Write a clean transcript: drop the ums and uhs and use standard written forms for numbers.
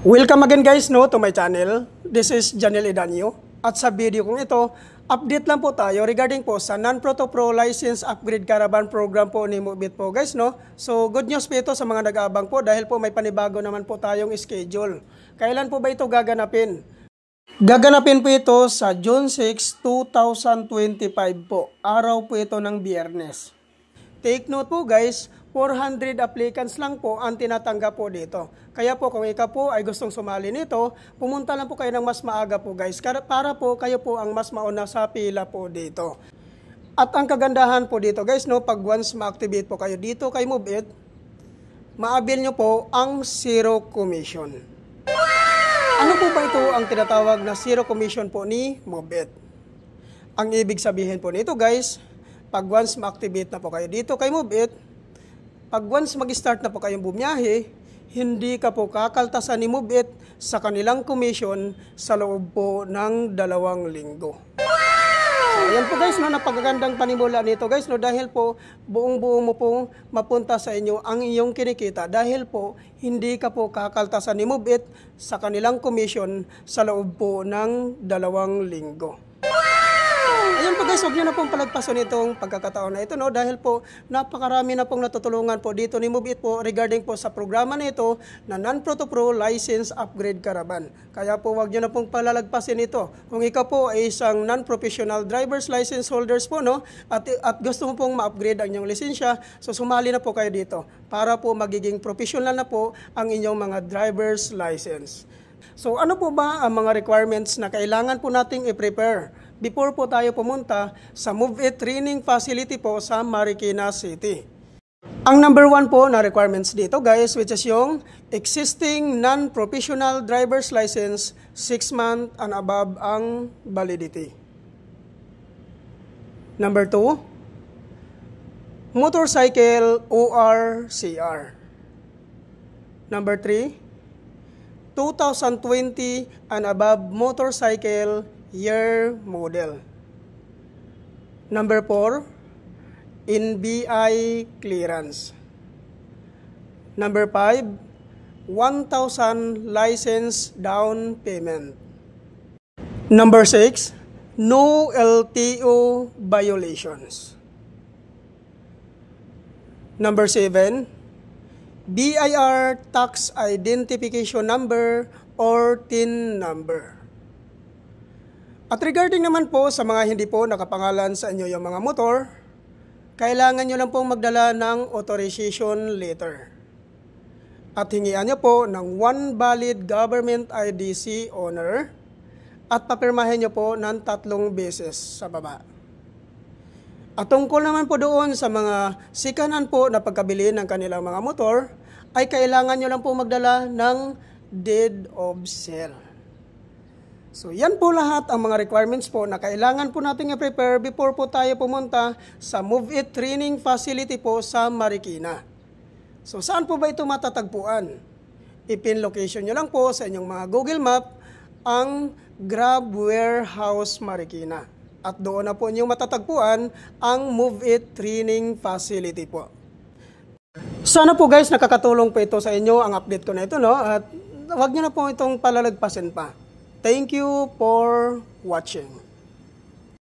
Welcome again guys to my channel. This is Janel Edanio. At sa video kong ito, update lang po tayo regarding po sa Non-Proto Pro License Upgrade Caravan Program po ni Moveit po guys. So good news po ito sa mga nag-aabang po dahil po may panibago naman po tayong schedule. Kailan po ba ito gaganapin? Gaganapin po ito sa June 6, 2025 po. Araw po ito ng Biyernes. Take note po guys, 400 applicants lang po ang tinatanggap po dito. Kaya po kung ikaw po ay gustong sumali nito, pumunta lang po kayo ng mas maaga po guys. Para po kayo po ang mas mauna sa pila po dito. At ang kagandahan po dito guys, pag once ma-activate po kayo dito kay Moveit, ma-avail nyo po ang zero commission. Ano po ba ito ang tinatawag na zero commission po ni Moveit? Ang ibig sabihin po nito guys, pag once ma-activate na po kayo dito kay Moveit, pag once mag-start na po kayong bumiyahe, hindi ka po kakaltasan ni Moveit sa kanilang commission sa loob po ng 2 linggo. So, ayan po guys, napakagandang panimula nito guys, dahil po buong-buo mo pong mapunta sa inyo ang iyong kinikita dahil po hindi ka po kakaltasan ni Moveit sa kanilang commission sa loob po ng 2 linggo. Ayan po guys, huwag nyo na pong palagpasan itong pagkakataon na ito dahil po napakarami na pong natutulungan po dito ni Moveit po regarding po sa programa na ito na Non-Proto Pro License Upgrade Caravan. Kaya po huwag nyo na pong palalagpasin ito. Kung ikaw po ay isang non-professional driver's license holders po at gusto mo pong ma-upgrade ang inyong lisensya, so sumali na po kayo dito para po magiging professional na po ang inyong mga driver's license. So ano po ba ang mga requirements na kailangan po nating i-prepare before po tayo pumunta sa Moveit Training Facility po sa Marikina City? Ang number 1 po na requirements dito guys, which is yung existing non-professional driver's license, 6 months and above ang validity. Number 2, motorcycle ORCR. Number 3, 2020 and above motorcycle year model. Number 4, NBI clearance. Number 5, 1,000 license down payment. Number 6, no LTO violations. Number 7, BIR tax identification number or TIN number. At regarding naman po sa mga hindi po nakapangalan sa inyo yung mga motor, kailangan nyo lang pong magdala ng authorization letter. At hingian nyo po ng 1 valid government IDC owner at papirmahin nyo po ng 3 beses sa baba. At tungkol naman po doon sa mga sikanan po na pagkabili ng kanilang mga motor, ay kailangan nyo lang po magdala ng deed of sale. So yan po lahat ang mga requirements po na kailangan po natin i-prepare before po tayo pumunta sa Moveit Training Facility po sa Marikina. So saan po ba ito matatagpuan? I-pin location nyo lang po sa inyong mga Google Map ang Grab Warehouse Marikina. At doon na po inyong matatagpuan ang Moveit Training Facility po. Sana po guys nakakatulong po ito sa inyo ang update ko na ito at wag nyo na po itong palalagpasin pa. Thank you for watching.